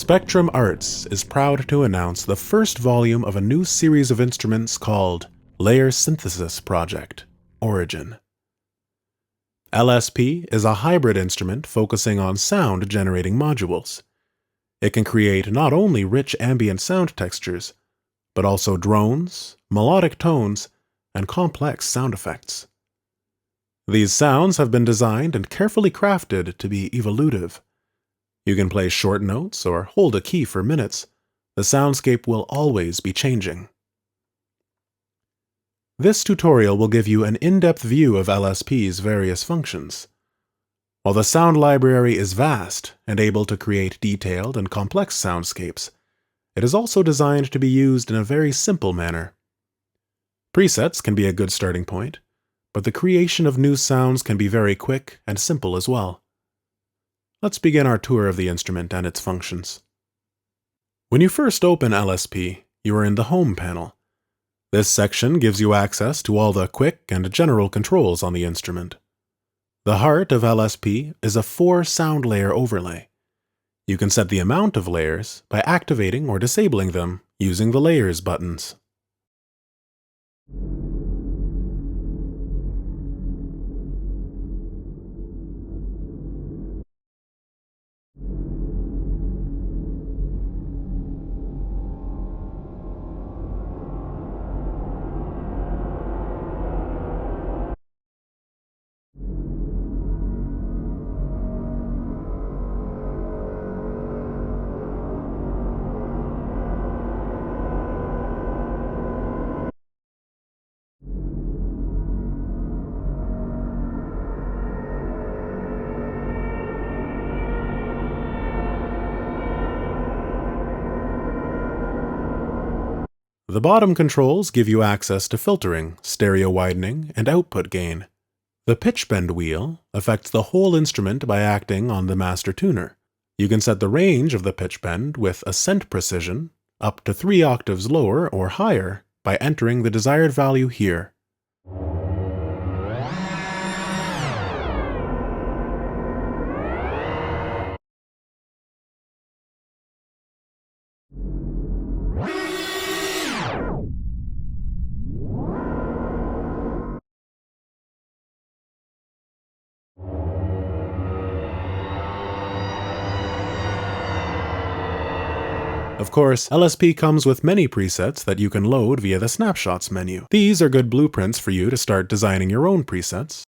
Spaectrum Arts is proud to announce the first volume of a new series of instruments called Layer Synthesis Project, Origin. LSP is a hybrid instrument focusing on sound-generating modules. It can create not only rich ambient sound textures, but also drones, melodic tones, and complex sound effects. These sounds have been designed and carefully crafted to be evolutive. You can play short notes or hold a key for minutes. The soundscape will always be changing. This tutorial will give you an in-depth view of LSP's various functions. While the sound library is vast and able to create detailed and complex soundscapes, it is also designed to be used in a very simple manner. Presets can be a good starting point, but the creation of new sounds can be very quick and simple as well. Let's begin our tour of the instrument and its functions. When you first open LSP, you are in the Home panel. This section gives you access to all the quick and general controls on the instrument. The heart of LSP is a 4-sound layer overlay. You can set the amount of layers by activating or disabling them using the Layers buttons. The bottom controls give you access to filtering, stereo widening, and output gain. The pitch bend wheel affects the whole instrument by acting on the master tuner. You can set the range of the pitch bend with ascent precision up to 3 octaves lower or higher by entering the desired value here. Of course, LSP comes with many presets that you can load via the Snapshots menu. These are good blueprints for you to start designing your own presets.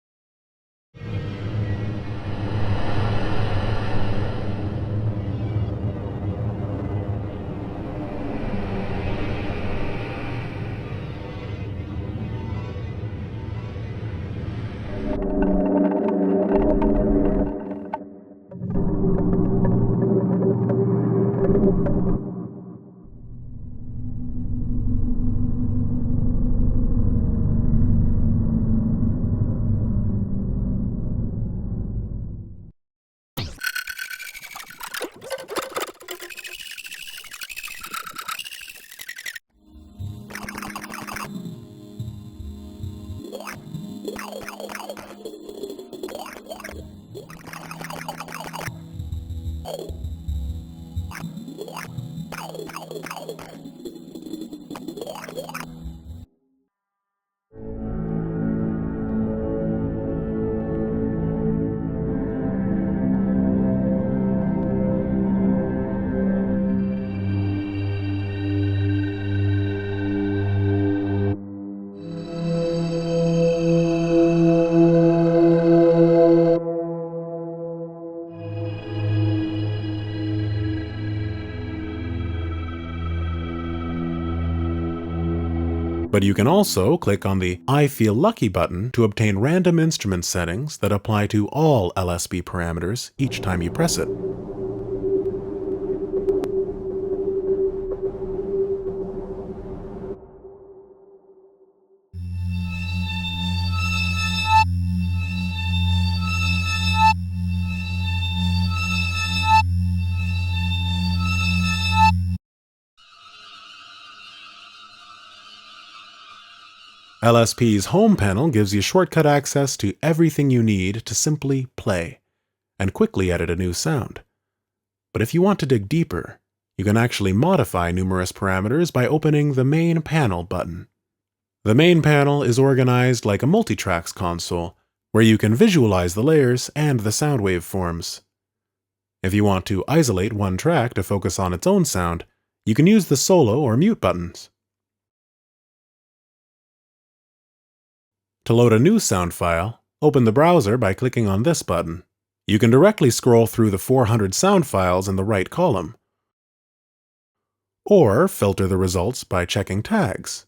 But you can also click on the I Feel Lucky button to obtain random instrument settings that apply to all LSP parameters each time you press it. LSP's Home panel gives you shortcut access to everything you need to simply play and quickly edit a new sound. But if you want to dig deeper, You can actually modify numerous parameters by opening the Main Panel button. The main panel is organized like a multitracks console, where you can visualize the layers and the sound waveforms. If you want to isolate one track to focus on its own sound, you can use the solo or mute buttons. To load a new sound file, open the browser by clicking on this button. You can directly scroll through the 400 sound files in the right column, or filter the results by checking tags.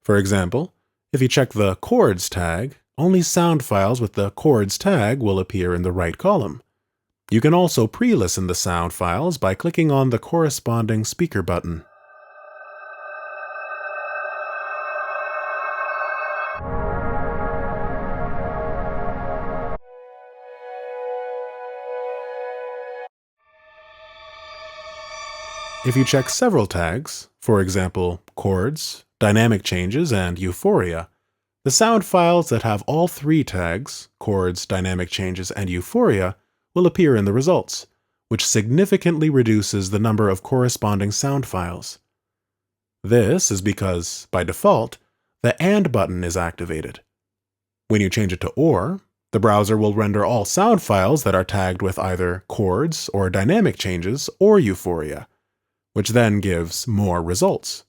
For example, if you check the Chords tag, only sound files with the Chords tag will appear in the right column. You can also pre-listen the sound files by clicking on the corresponding speaker button. If you check several tags, for example, Chords, Dynamic Changes, and Euphoria, the sound files that have all three tags, Chords, Dynamic Changes, and Euphoria, will appear in the results, which significantly reduces the number of corresponding sound files. This is because, by default, the AND button is activated. When you change it to OR, the browser will render all sound files that are tagged with either Chords or Dynamic Changes or Euphoria, which then gives more results.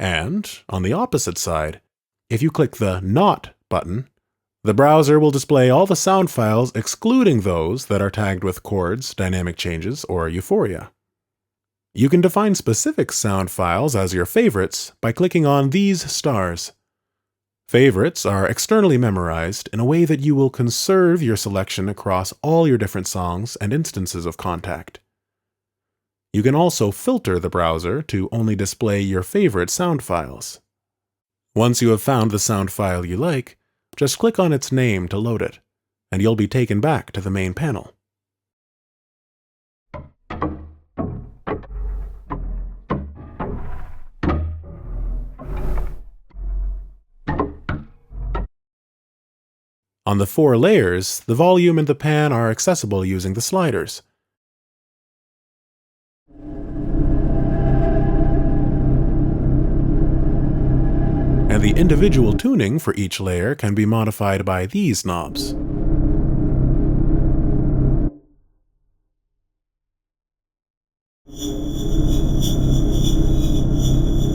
And, on the opposite side, if you click the Not button, the browser will display all the sound files excluding those that are tagged with Chords, Dynamic Changes, or Euphoria. You can define specific sound files as your favorites by clicking on these stars. Favorites are externally memorized in a way that you will conserve your selection across all your different songs and instances of Contact. You can also filter the browser to only display your favorite sound files. Once you have found the sound file you like, just click on its name to load it, and you'll be taken back to the main panel. On the 4 layers, the volume and the pan are accessible using the sliders. And the individual tuning for each layer can be modified by these knobs.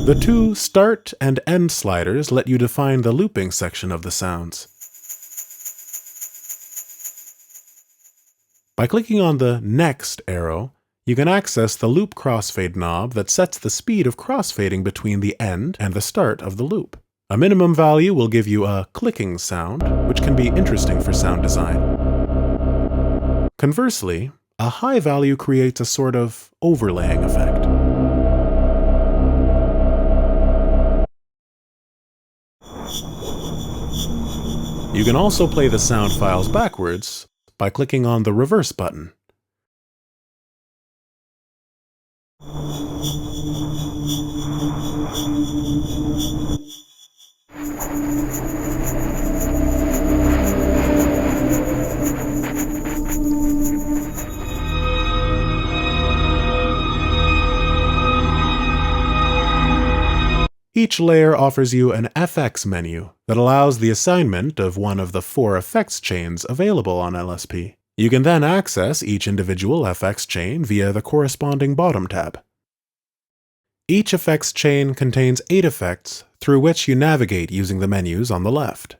The 2 start and end sliders let you define the looping section of the sounds. By clicking on the Next arrow, you can access the loop crossfade knob that sets the speed of crossfading between the end and the start of the loop. A minimum value will give you a clicking sound, which can be interesting for sound design. Conversely, a high value creates a sort of overlaying effect. You can also play the sound files backwards by clicking on the reverse button. Each layer offers you an FX menu that allows the assignment of one of the 4 effects chains available on LSP. You can then access each individual FX chain via the corresponding bottom tab. Each effects chain contains 8 effects through which you navigate using the menus on the left.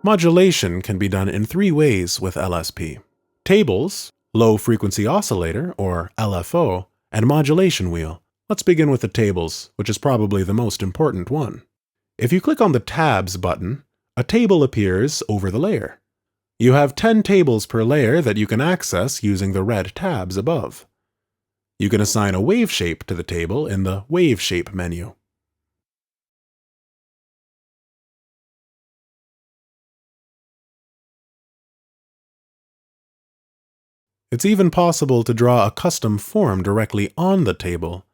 Modulation can be done in three ways with LSP: tables, low-frequency oscillator, or LFO, and modulation wheel. Let's begin with the tables, which is probably the most important one. If you click on the Tabs button, a table appears over the layer. You have 10 tables per layer that you can access using the red tabs above. You can assign a wave shape to the table in the Wave Shape menu. It's even possible to draw a custom form directly on the table.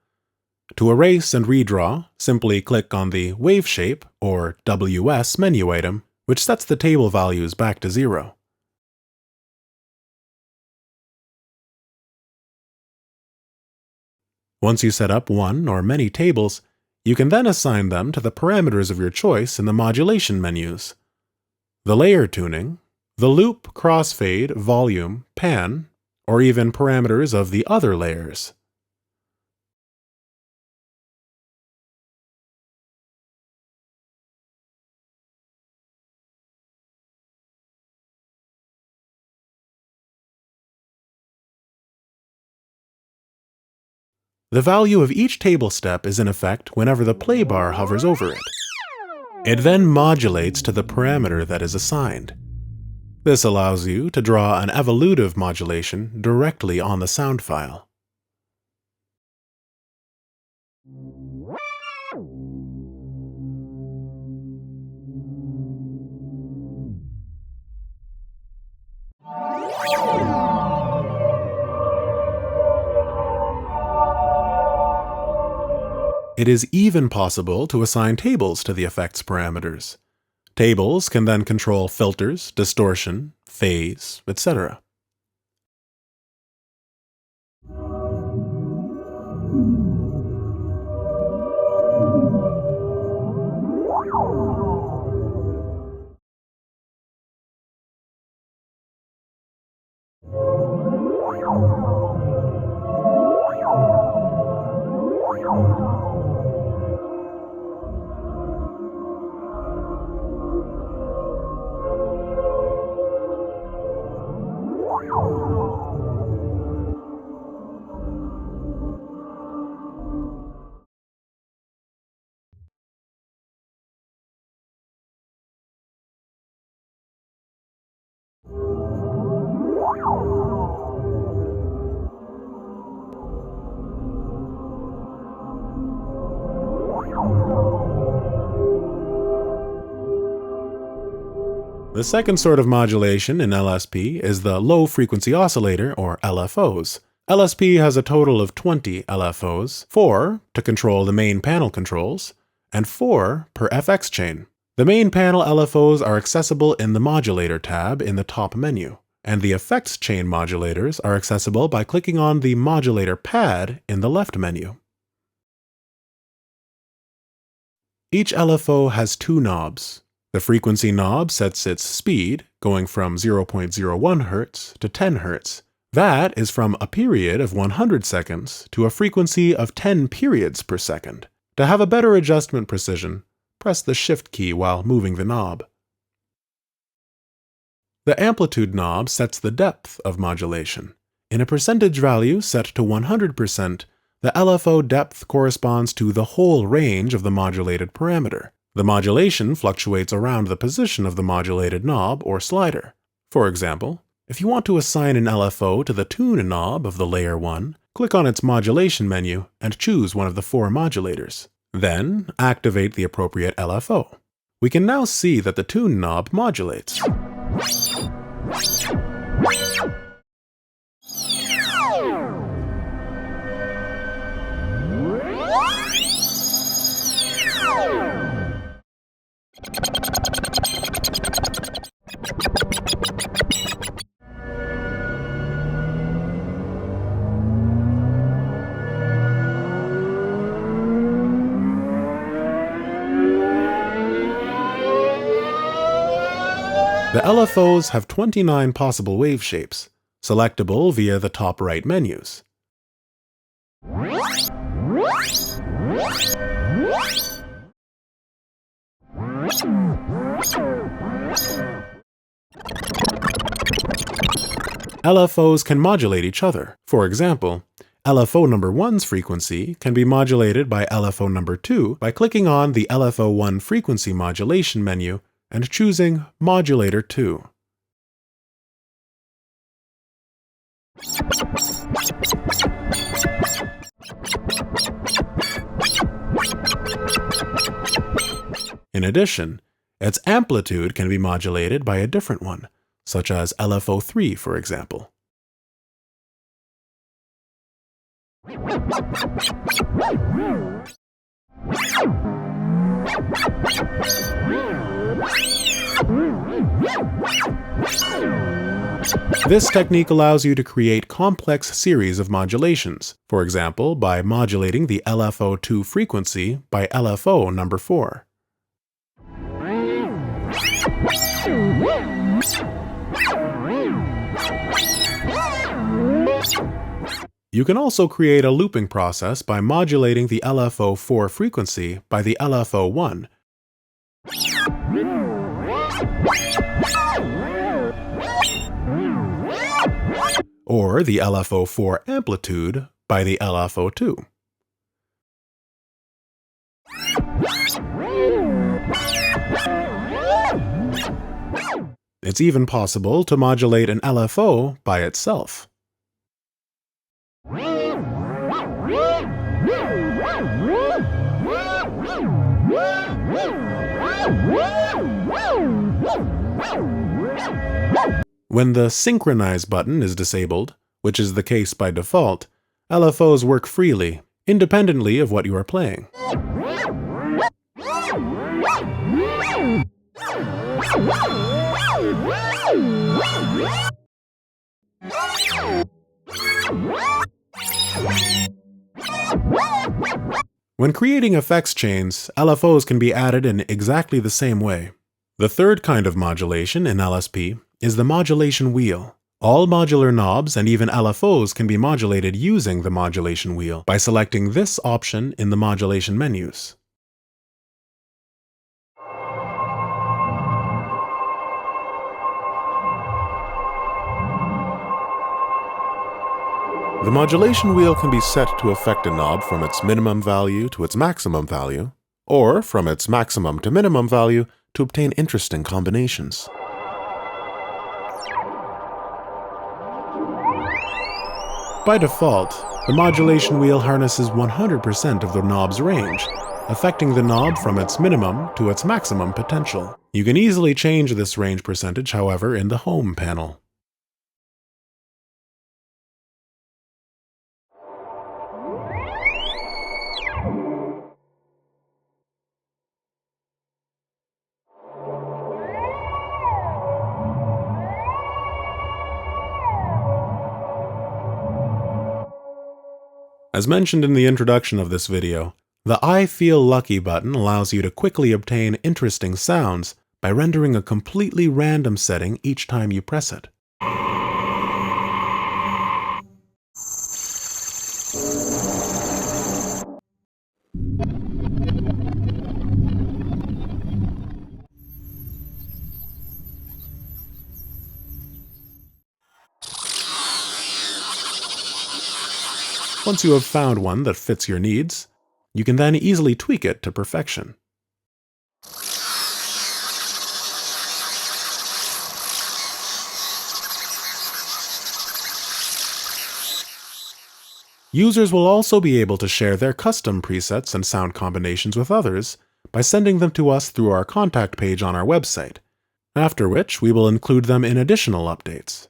To erase and redraw, simply click on the Wave Shape or WS menu item, which sets the table values back to 0. Once you set up one or many tables, you can then assign them to the parameters of your choice in the modulation menus: the layer tuning, the loop, crossfade, volume, pan, or even parameters of the other layers. The value of each table step is in effect whenever the play bar hovers over it. It then modulates to the parameter that is assigned. This allows you to draw an evolutive modulation directly on the sound file. It is even possible to assign tables to the effect's parameters. Tables can then control filters, distortion, phase, etc. The second sort of modulation in LSP is the low-frequency oscillator, or LFOs. LSP has a total of 20 LFOs, 4 to control the main panel controls, and 4 per FX chain. The main panel LFOs are accessible in the Modulator tab in the top menu, and the effects chain modulators are accessible by clicking on the Modulator pad in the left menu. Each LFO has two knobs. The frequency knob sets its speed, going from 0.01 Hz to 10 Hz. That is from a period of 100 seconds to a frequency of 10 periods per second. To have a better adjustment precision, press the Shift key while moving the knob. The amplitude knob sets the depth of modulation. In a percentage value set to 100%, the LFO depth corresponds to the whole range of the modulated parameter. The modulation fluctuates around the position of the modulated knob or slider. For example, if you want to assign an LFO to the Tune knob of the Layer 1, click on its Modulation menu and choose one of the 4 modulators. Then, activate the appropriate LFO. We can now see that the Tune knob modulates. The LFOs have 29 possible wave shapes, selectable via the top right menus. LFOs can modulate each other. For example, LFO number 1's frequency can be modulated by LFO number 2 by clicking on the LFO1 frequency modulation menu and choosing Modulator 2. In addition, its amplitude can be modulated by a different one, such as LFO3, for example. This technique allows you to create complex series of modulations, for example, by modulating the LFO2 frequency by LFO number 4. You can also create a looping process by modulating the LFO4 frequency by the LFO1. Or the LFO4 amplitude by the LFO2. It's even possible to modulate an LFO by itself. When the Synchronize button is disabled, which is the case by default, LFOs work freely, independently of what you are playing. When creating effects chains, LFOs can be added in exactly the same way. The third kind of modulation in LSP is the Modulation Wheel. All modular knobs and even LFOs can be modulated using the Modulation Wheel by selecting this option in the modulation menus. The modulation wheel can be set to affect a knob from its minimum value to its maximum value, or from its maximum to minimum value to obtain interesting combinations. By default, the modulation wheel harnesses 100% of the knob's range, affecting the knob from its minimum to its maximum potential. You can easily change this range percentage, however, in the Home panel. As mentioned in the introduction of this video, the I Feel Lucky button allows you to quickly obtain interesting sounds by rendering a completely random setting each time you press it. Once you have found one that fits your needs, you can then easily tweak it to perfection. Users will also be able to share their custom presets and sound combinations with others by sending them to us through our contact page on our website, after which we will include them in additional updates.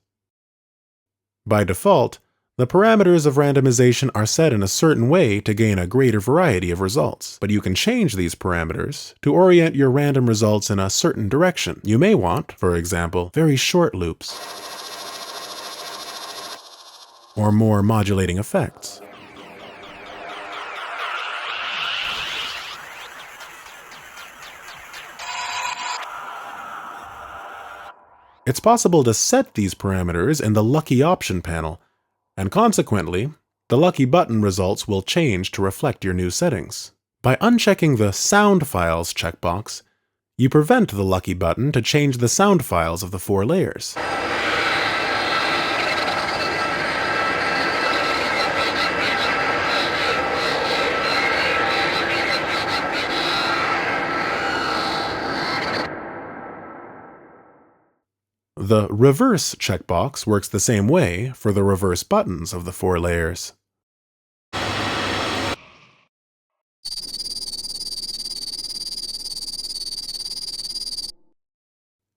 By default, the parameters of randomization are set in a certain way to gain a greater variety of results, but you can change these parameters to orient your random results in a certain direction. You may want, for example, very short loops, or more modulating effects. It's possible to set these parameters in the Lucky Option panel, and consequently, the Lucky button results will change to reflect your new settings. By unchecking the Sound Files checkbox, you prevent the lucky button to change the sound files of the 4 layers. The reverse checkbox works the same way for the reverse buttons of the 4 layers.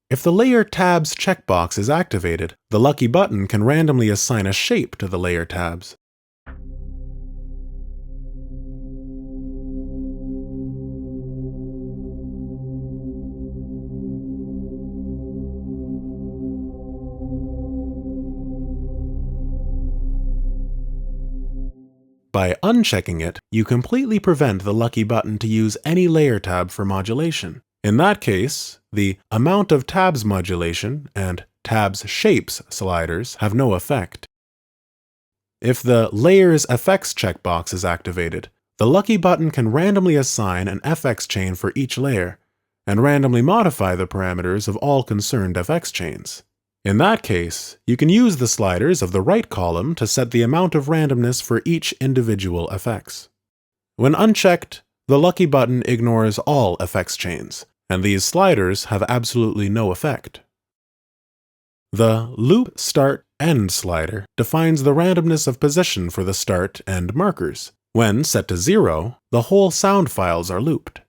If the Layer Tabs checkbox is activated, the lucky button can randomly assign a shape to the layer tabs. By unchecking it, you completely prevent the lucky button to use any layer tab for modulation. In that case, the Amount of Tabs modulation and Tabs Shapes sliders have no effect. If the Layers Effects checkbox is activated, the lucky button can randomly assign an FX chain for each layer, and randomly modify the parameters of all concerned FX chains. In that case, you can use the sliders of the right column to set the amount of randomness for each individual FX. When unchecked, the lucky button ignores all FX chains, and these sliders have absolutely no effect. The Loop Start End slider defines the randomness of position for the start and markers. When set to 0, the whole sound files are looped.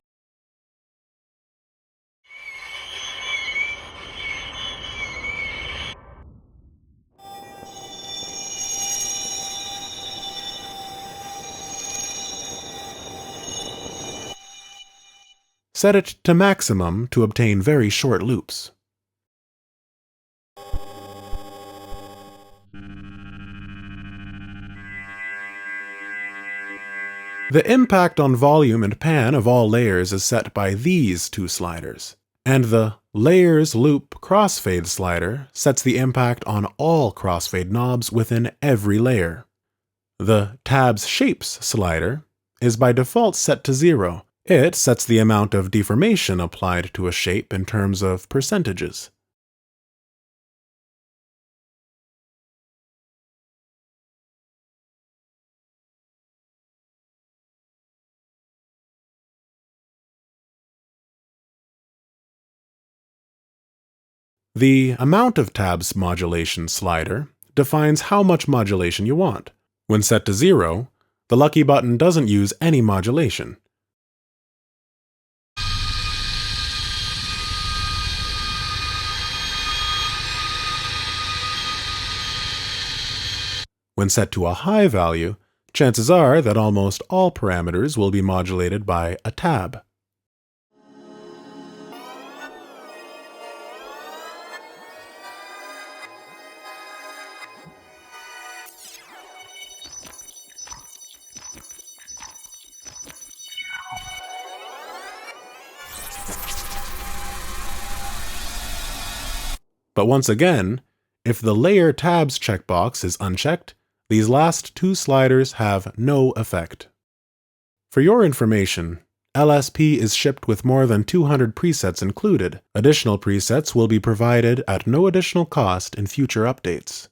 Set it to maximum to obtain very short loops. The impact on volume and pan of all layers is set by these 2 sliders, and the Layers Loop Crossfade slider sets the impact on all crossfade knobs within every layer. The Tabs Shapes slider is by default set to 0. It sets the amount of deformation applied to a shape in terms of percentages. The Amount of Tabs modulation slider defines how much modulation you want. When set to 0, the lucky button doesn't use any modulation. When set to a high value, chances are that almost all parameters will be modulated by a tab. But once again, if the Layer Tabs checkbox is unchecked, these last 2 sliders have no effect. For your information, LSP is shipped with more than 200 presets included. Additional presets will be provided at no additional cost in future updates.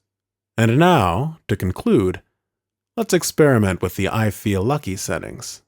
And now, to conclude, let's experiment with the I Feel Lucky settings.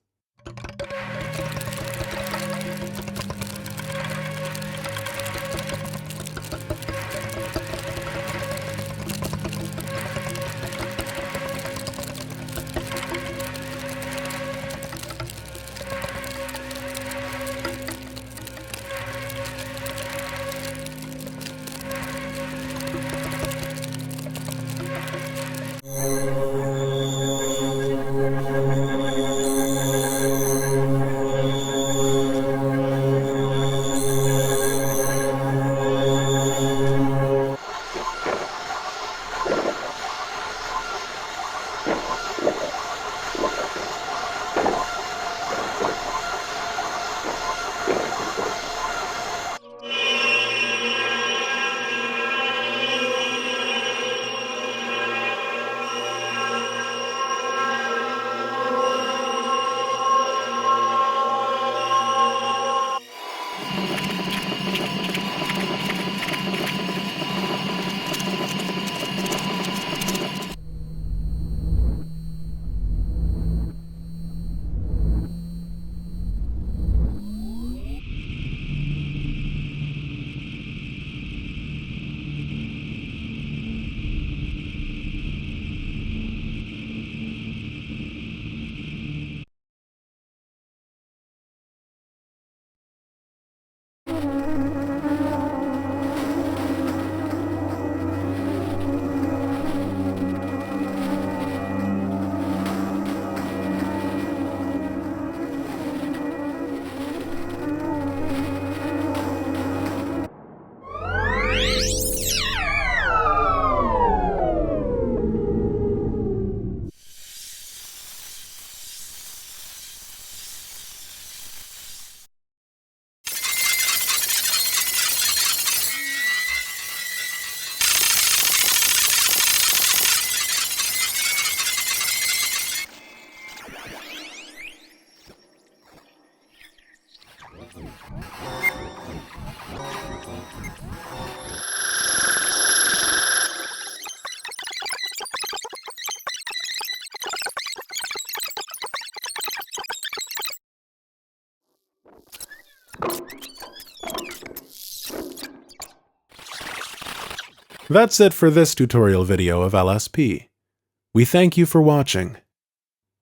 That's it for this tutorial video of LSP. We thank you for watching.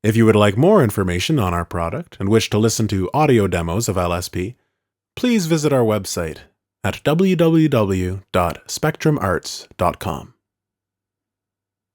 If you would like more information on our product and wish to listen to audio demos of LSP, please visit our website at www.spaectrumarts.com.